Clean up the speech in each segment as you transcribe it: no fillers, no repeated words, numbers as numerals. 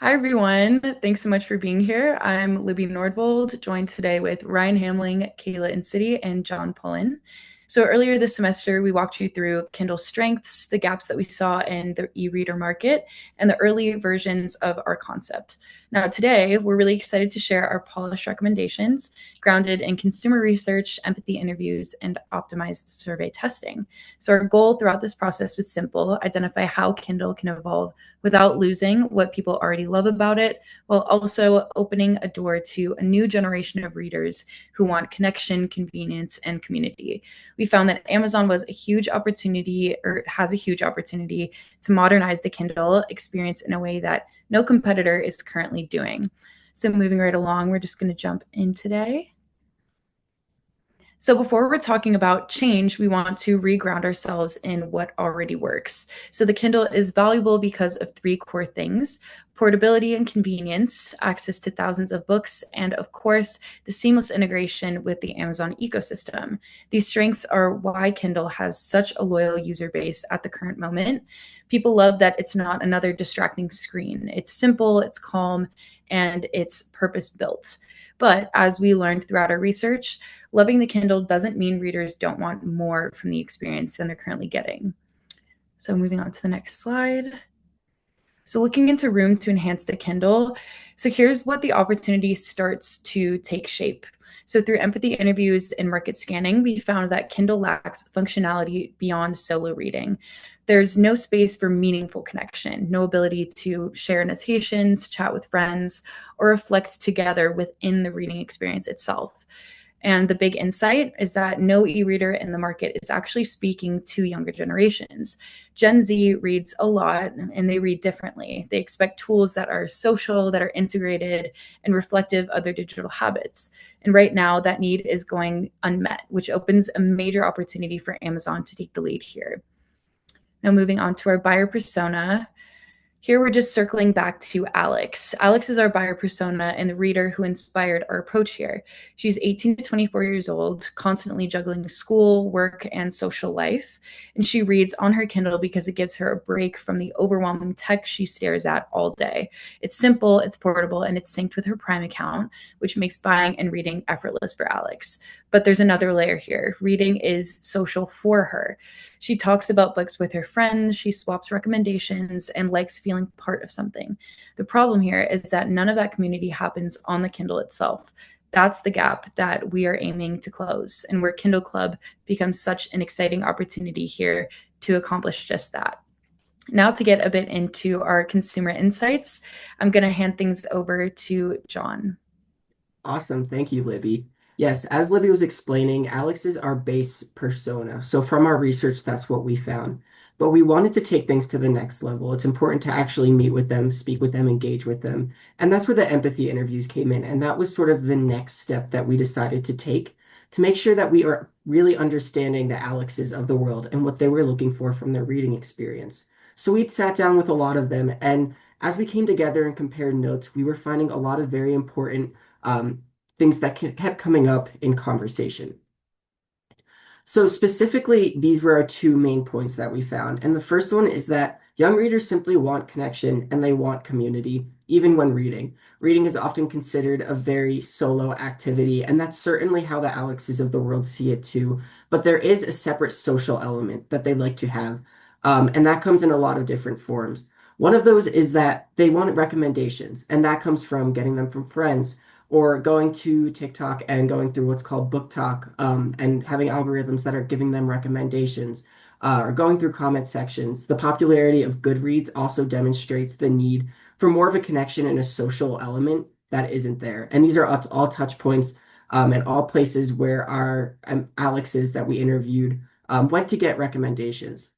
Hi, everyone. Thanks so much for being here. I'm Libby Nordvold, joined today with Ryan Hamling, Kayla Incity, and John Pullen. So, earlier this semester, we walked you through Kindle's strengths, the gaps that we saw in the e reader market, and the early versions of our concept. Now, today, we're really excited to share our polished recommendations grounded in consumer research, empathy interviews, and optimized survey testing. So, our goal throughout this process was simple: identify how Kindle can evolve without losing what people already love about it, while also opening a door to a new generation of readers who want connection, convenience, and community. We found that Amazon was a huge opportunity, or has a huge opportunity, to modernize the Kindle experience in a way that no competitor is currently doing. So, moving right along, we're just going to jump in today. So, before we're talking about change, we want to reground ourselves in what already works. So, the Kindle is valuable because of three core things: portability and convenience, access to thousands of books, and of course, the seamless integration with the Amazon ecosystem. These strengths are why Kindle has such a loyal user base at the current moment. People love that it's not another distracting screen. It's simple, it's calm, and it's purpose built. But as we learned throughout our research, loving the Kindle doesn't mean readers don't want more from the experience than they're currently getting. So, moving on to the next slide. So, looking into room to enhance the Kindle. So, here's what the opportunity starts to take shape. So, through empathy interviews and market scanning, we found that Kindle lacks functionality beyond solo reading. There's no space for meaningful connection, no ability to share annotations, chat with friends, or reflect together within the reading experience itself. And the big insight is that no e reader in the market is actually speaking to younger generations. Gen Z reads a lot and they read differently. They expect tools that are social, that are integrated, and reflective of their digital habits. And right now, that need is going unmet, which opens a major opportunity for Amazon to take the lead here. Now, moving on to our buyer persona. Here we're just circling back to Alex. Alex is our buyer persona and the reader who inspired our approach here. She's 18 to 24 years old, constantly juggling school, work, and social life. And she reads on her Kindle because it gives her a break from the overwhelming tech she stares at all day. It's simple, it's portable, and it's synced with her Prime account, which makes buying and reading effortless for Alex. But there's another layer here. Reading is social for her. She talks about books with her friends, she swaps recommendations, and likes feeling part of something. The problem here is that none of that community happens on the Kindle itself. That's the gap that we are aiming to close, and where Kindle Club becomes such an exciting opportunity here to accomplish just that. Now, to get a bit into our consumer insights, I'm going to hand things over to John. Awesome. Thank you, Libby. Yes, as Libby was explaining, Alex is our base persona. So from our research, that's what we found. But we wanted to take things to the next level. It's important to actually meet with them, speak with them, engage with them. And that's where the empathy interviews came in. And that was sort of the next step that we decided to take to make sure that we are really understanding the Alexes of the world and what they were looking for from their reading experience. So we sat down with a lot of them. And as we came together and compared notes, we were finding a lot of very important things that kept coming up in conversation. So specifically, these were our two main points that we found. And the first one is that young readers simply want connection and they want community, even when reading. Reading is often considered a very solo activity, and that's certainly how the Alexes of the world see it too. But there is a separate social element that they like to have, and that comes in a lot of different forms. One of those is that they want recommendations, and that comes from getting them from friends or going to TikTok and going through what's called book talk, and having algorithms that are giving them recommendations, or going through comment sections. The popularity of Goodreads also demonstrates the need for more of a connection and a social element that isn't there. And these are all touch points, and all places where our Alexes that we interviewed went to get recommendations.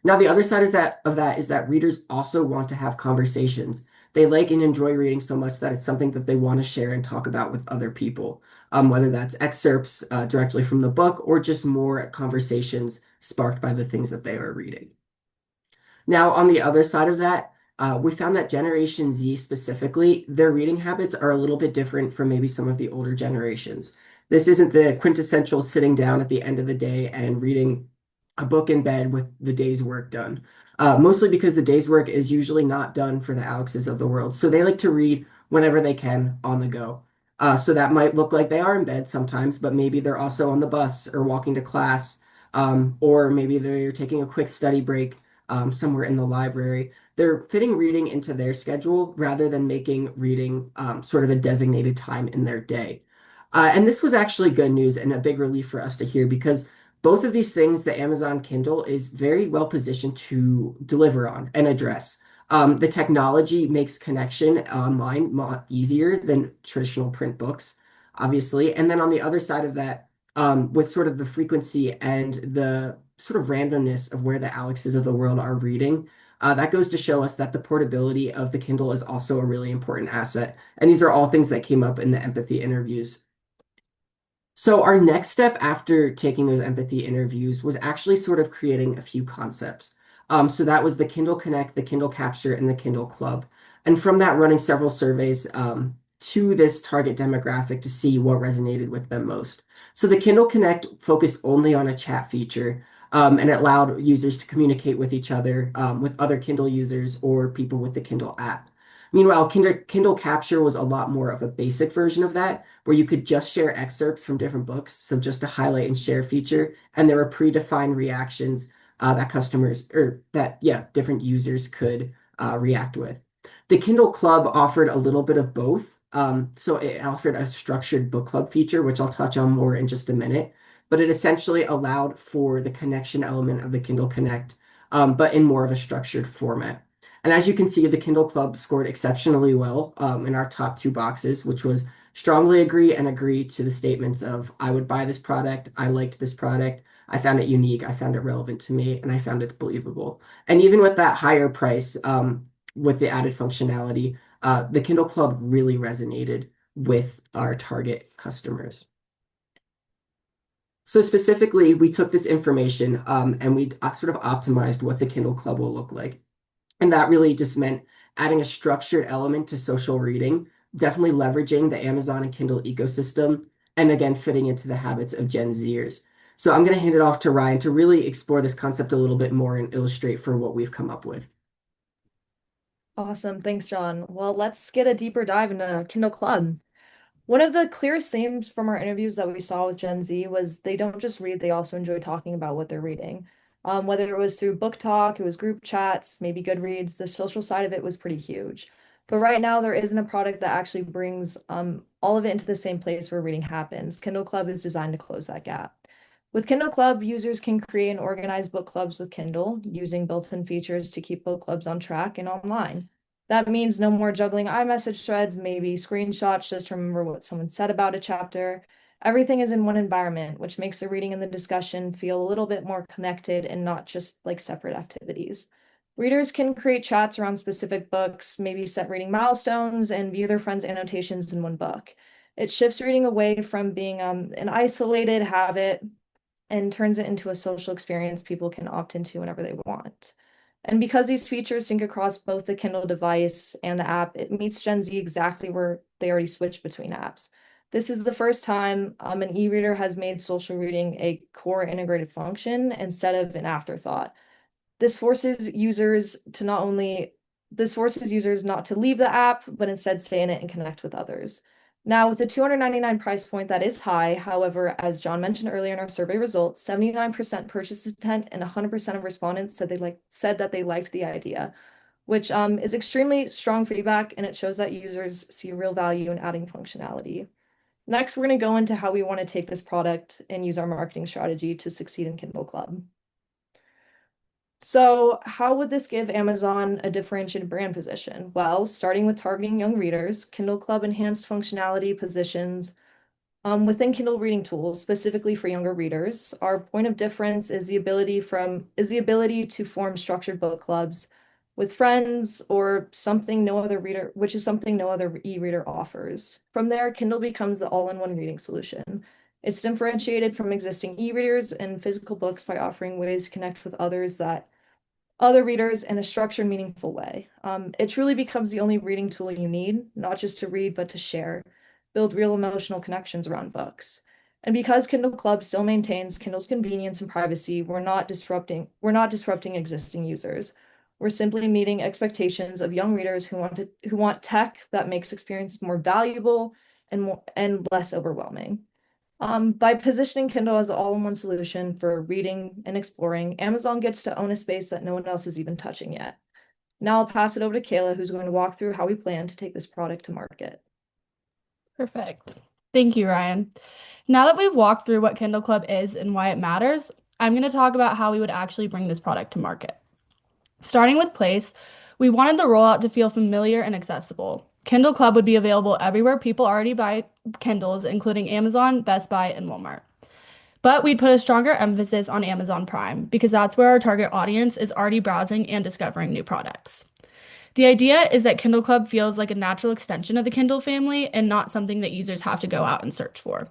Now, the other side is that readers also want to have conversations. They like and enjoy reading so much that it's something that they want to share and talk about with other people, whether that's excerpts directly from the book or just more conversations sparked by the things that they are reading. Now, on the other side of that, we found that Generation Z specifically, their reading habits are a little bit different from maybe some of the older generations. This isn't the quintessential sitting down at the end of the day and reading a book in bed with the day's work done. Mostly because the day's work is usually not done for the Alexes of the world. So they like to read whenever they can on the go. So that might look like they are in bed sometimes, but maybe they're also on the bus or walking to class, or maybe they're taking a quick study break somewhere in the library. They're fitting reading into their schedule rather than making reading sort of a designated time in their day. And this was actually good news and a big relief for us to hear because both of these things, the Amazon Kindle is very well positioned to deliver on and address. The technology makes connection online a lot easier than traditional print books, obviously. And then on the other side of that, with sort of the frequency and the sort of randomness of where the Alexes of the world are reading, that goes to show us that the portability of the Kindle is also a really important asset. And these are all things that came up in the empathy interviews. So our next step after taking those empathy interviews was actually sort of creating a few concepts. So that was the Kindle Connect, the Kindle Capture, and the Kindle Club. And from that, running several surveys to this target demographic to see what resonated with them most. So the Kindle Connect focused only on a chat feature, and it allowed users to communicate with each other, with other Kindle users or people with the Kindle app. Meanwhile, Kindle Capture was a lot more of a basic version of that where you could just share excerpts from different books. So just a highlight and share feature, and there were predefined reactions that customers or that yeah different users could react with. The Kindle Club offered a little bit of both. So it offered a structured book club feature, which I'll touch on more in just a minute. But it essentially allowed for the connection element of the Kindle Connect, but in more of a structured format. And as you can see, the Kindle Club scored exceptionally well in our top two boxes, which was strongly agree and agree to the statements of I would buy this product, I liked this product, I found it unique, I found it relevant to me, and I found it believable. And even with that higher price, with the added functionality, the Kindle Club really resonated with our target customers. So specifically, we took this information and we sort of optimized what the Kindle Club will look like. And that really just meant adding a structured element to social reading, definitely leveraging the Amazon and Kindle ecosystem, and again, fitting into the habits of Gen Zers. So I'm going to hand it off to Ryan to really explore this concept a little bit more and illustrate for what we've come up with. Awesome. Thanks, John. Well, let's get a deeper dive into Kindle Club. One of the clearest themes from our interviews that we saw with Gen Z was they don't just read, they also enjoy talking about what they're reading. Whether it was through book talk, it was group chats, maybe Goodreads, the social side of it was pretty huge. But right now, there isn't a product that actually brings all of it into the same place where reading happens. Kindle Club is designed to close that gap. With Kindle Club, users can create and organize book clubs with Kindle using built-in features to keep book clubs on track and online. That means no more juggling iMessage threads, maybe screenshots just to remember what someone said about a chapter. Everything is in one environment, which makes the reading and the discussion feel a little bit more connected and not just like separate activities. Readers can create chats around specific books, maybe set reading milestones, and view their friends' annotations in one book. It shifts reading away from being an isolated habit and turns it into a social experience people can opt into whenever they want. And because these features sync across both the Kindle device and the app, it meets Gen Z exactly where they already switched between apps. This is the first time an e-reader has made social reading a core integrated function instead of an afterthought. This forces users to not only this forces users not to leave the app, but instead stay in it and connect with others. Now, with the 299 price point, that is high. However, as John mentioned earlier in our survey results, 79% purchase intent and 100% of respondents said that they liked the idea, which is extremely strong feedback, and it shows that users see real value in adding functionality. Next, we're going to go into how we want to take this product and use our marketing strategy to succeed in Kindle Club. So, how would this give Amazon a differentiated brand position? Well, starting with targeting young readers, Kindle Club enhanced functionality positions within Kindle reading tools, specifically for younger readers. Our point of difference is the ability to form structured book clubs with friends or something no other reader, which is something no other e-reader offers. From there, Kindle becomes the all-in-one reading solution. It's differentiated from existing e-readers and physical books by offering ways to connect with other readers in a structured, meaningful way. It truly becomes the only reading tool you need, not just to read, but to share, build real emotional connections around books. And because Kindle Club still maintains Kindle's convenience and privacy, we're not disrupting existing users. We're simply meeting expectations of young readers who want tech that makes experiences more valuable and less overwhelming. By positioning Kindle as an all-in-one solution for reading and exploring, Amazon gets to own a space that no one else is even touching yet. Now I'll pass it over to Kayla, who's going to walk through how we plan to take this product to market. Perfect. Thank you, Ryan. Now that we've walked through what Kindle Club is and why it matters, I'm going to talk about how we would actually bring this product to market. Starting with place, we wanted the rollout to feel familiar and accessible. Kindle Club would be available everywhere people already buy Kindles, including Amazon, Best Buy, and Walmart. But we'd put a stronger emphasis on Amazon Prime because that's where our target audience is already browsing and discovering new products. The idea is that Kindle Club feels like a natural extension of the Kindle family and not something that users have to go out and search for.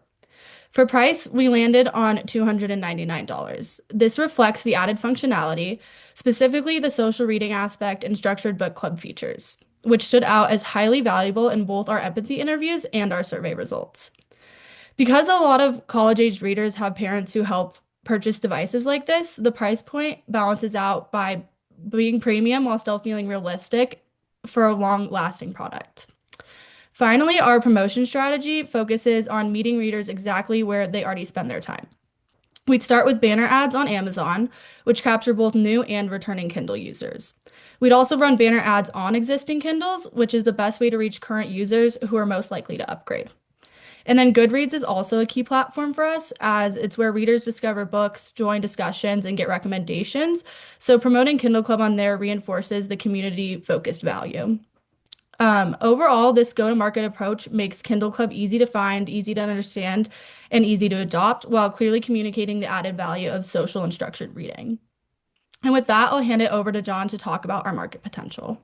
For price, we landed on $299. This reflects the added functionality, specifically the social reading aspect and structured book club features, which stood out as highly valuable in both our empathy interviews and our survey results. Because a lot of college-age readers have parents who help purchase devices like this, the price point balances out by being premium while still feeling realistic for a long-lasting product. Finally, our promotion strategy focuses on meeting readers exactly where they already spend their time. We'd start with banner ads on Amazon, which capture both new and returning Kindle users. We'd also run banner ads on existing Kindles, which is the best way to reach current users who are most likely to upgrade. And then Goodreads is also a key platform for us as it's where readers discover books, join discussions, and get recommendations. So promoting Kindle Club on there reinforces the community-focused value. Overall, this go-to-market approach makes Kindle Club easy to find, easy to understand, and easy to adopt while clearly communicating the added value of social and structured reading. And with that, I'll hand it over to John to talk about our market potential.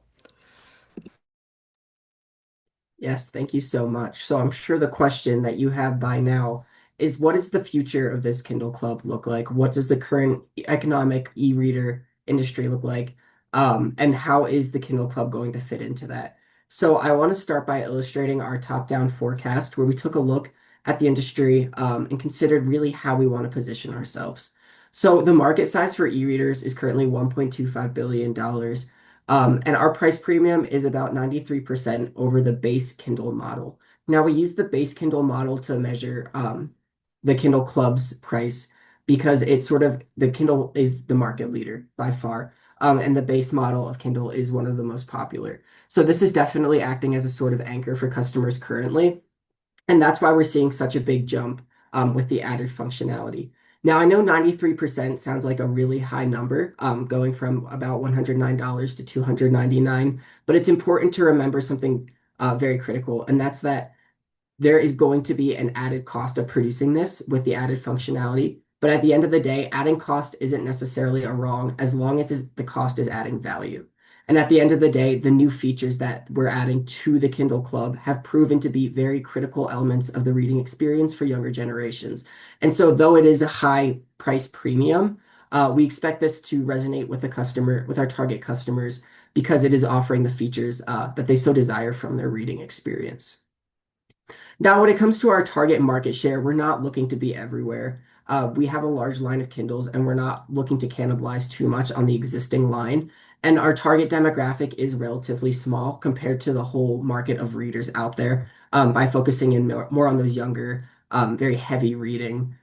Yes, thank you so much. So I'm sure the question that you have by now is what does the future of this Kindle Club look like? What does the current economic e-reader industry look like? And how is the Kindle Club going to fit into that? So I want to start by illustrating our top-down forecast where we took a look at the industry and considered really how we want to position ourselves. So the market size for e-readers is currently $1.25 billion. And our price premium is about 93% over the base Kindle model. Now, we use the base Kindle model to measure the Kindle Club's price because it's sort of the Kindle is the market leader by far. And the base model of Kindle is one of the most popular. So this is definitely acting as a sort of anchor for customers currently. And that's why we're seeing such a big jump with the added functionality. Now, I know 93% sounds like a really high number, going from about $109 to $299, but it's important to remember something very critical, and that's that there is going to be an added cost of producing this with the added functionality. But at the end of the day, adding cost isn't necessarily a wrong as long as the cost is adding value. And at the end of the day, the new features that we're adding to the Kindle Club have proven to be very critical elements of the reading experience for younger generations. And so, though it is a high price premium, we expect this to resonate with the customer, with our target customers, because it is offering the features that they so desire from their reading experience. Now, when it comes to our target market share, we're not looking to be everywhere. We have a large line of Kindles, and we're not looking to cannibalize too much on the existing line. And our target demographic is relatively small compared to the whole market of readers out there by focusing in more on those younger, very heavy reading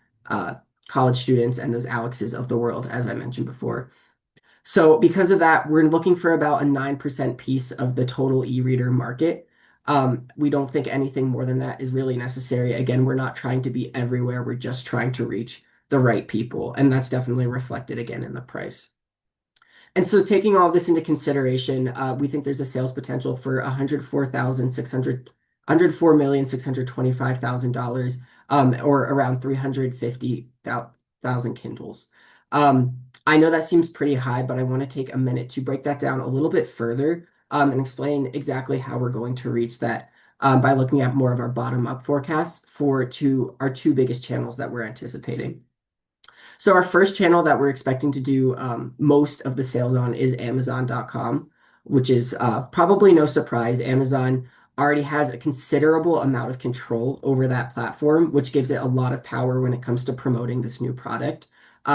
college students and those Alexes of the world, as I mentioned before. So because of that, we're looking for about a 9% piece of the total e-reader market. We don't think anything more than that is really necessary. Again, we're not trying to be everywhere. We're just trying to reach the right people. And that's definitely reflected again in the price. And so taking all this into consideration, we think there's a sales potential for $104,625,000, or around 350,000 Kindles. I know that seems pretty high, but I want to take a minute to break that down a little bit further and explain exactly how we're going to reach that by looking at more of our bottom-up forecasts for our two biggest channels that we're anticipating. So our first channel that we're expecting to do most of the sales on is Amazon.com, which is probably no surprise. Amazon already has a considerable amount of control over that platform, which gives it a lot of power when it comes to promoting this new product.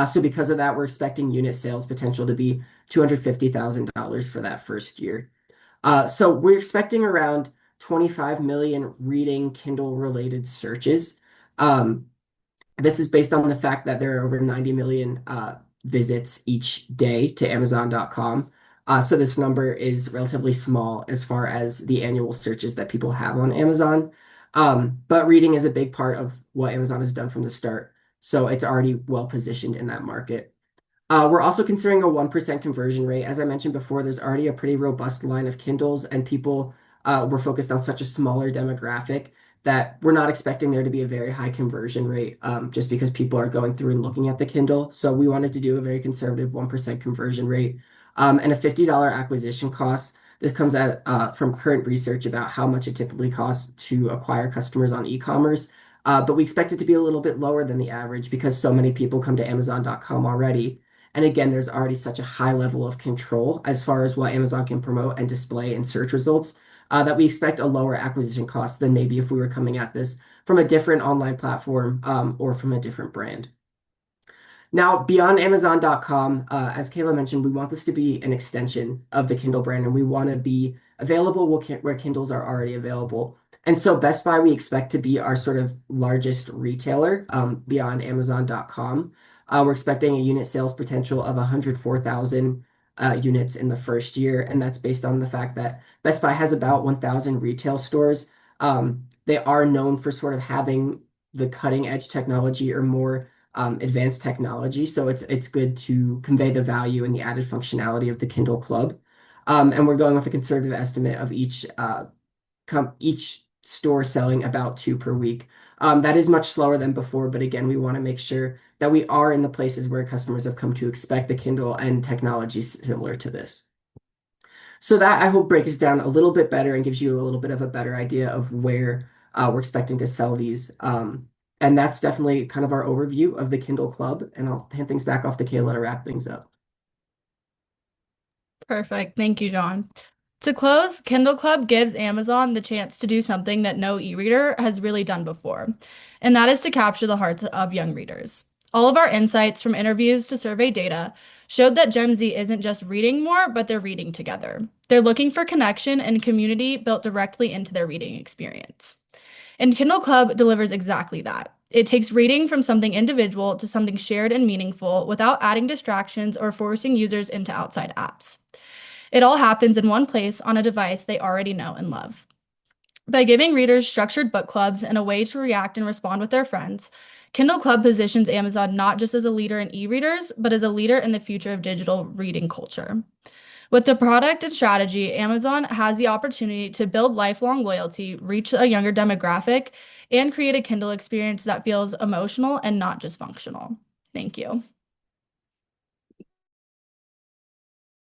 So because of that, we're expecting unit sales potential to be $250,000 for that first year. So we're expecting around 25 million reading Kindle related searches. Um, this is based on the fact that there are over 90 million visits each day to Amazon.com. So this number is relatively small as far as the annual searches that people have on Amazon. But reading is a big part of what Amazon has done from the start. So it's already well positioned in that market. We're also considering a 1% conversion rate. As I mentioned before, there's already a pretty robust line of Kindles, and people were focused on such a smaller demographic that we're not expecting there to be a very high conversion rate just because people are going through and looking at the Kindle. So we wanted to do a very conservative 1% conversion rate and a $50 acquisition cost. This comes from current research about how much it typically costs to acquire customers on e-commerce. But we expect it to be a little bit lower than the average because so many people come to Amazon.com already. And again, there's already such a high level of control as far as what Amazon can promote and display in search results that we expect a lower acquisition cost than maybe if we were coming at this from a different online platform or from a different brand. Now, beyond Amazon.com, as Kayla mentioned, we want this to be an extension of the Kindle brand, and we want to be available where Kindles are already available. And so Best Buy, we expect to be our sort of largest retailer beyond Amazon.com. We're expecting a unit sales potential of 104,000 units in the first year, and that's based on the fact that Best Buy has about 1,000 retail stores. They are known for sort of having the cutting edge technology or more advanced technology. So it's good to convey the value and the added functionality of the Kindle Club. And we're going with a conservative estimate of each store selling about two per week. That is much slower than before, but again, we want to make sure that we are in the places where customers have come to expect the Kindle and technology similar to this. So that I hope breaks down a little bit better and gives you a little bit of a better idea of where we're expecting to sell these. And that's definitely kind of our overview of the Kindle Club. And I'll hand things back off to Kayla to wrap things up. Perfect. Thank you, John. To close, Kindle Club gives Amazon the chance to do something that no e-reader has really done before, and that is to capture the hearts of young readers. All of our insights from interviews to survey data showed that Gen Z isn't just reading more, but they're reading together. They're looking for connection and community built directly into their reading experience. And Kindle Club delivers exactly that. It takes reading from something individual to something shared and meaningful without adding distractions or forcing users into outside apps. It all happens in one place on a device they already know and love. By giving readers structured book clubs and a way to react and respond with their friends, Kindle Club positions Amazon not just as a leader in e-readers, but as a leader in the future of digital reading culture. With the product and strategy, Amazon has the opportunity to build lifelong loyalty, reach a younger demographic, and create a Kindle experience that feels emotional and not just functional. Thank you.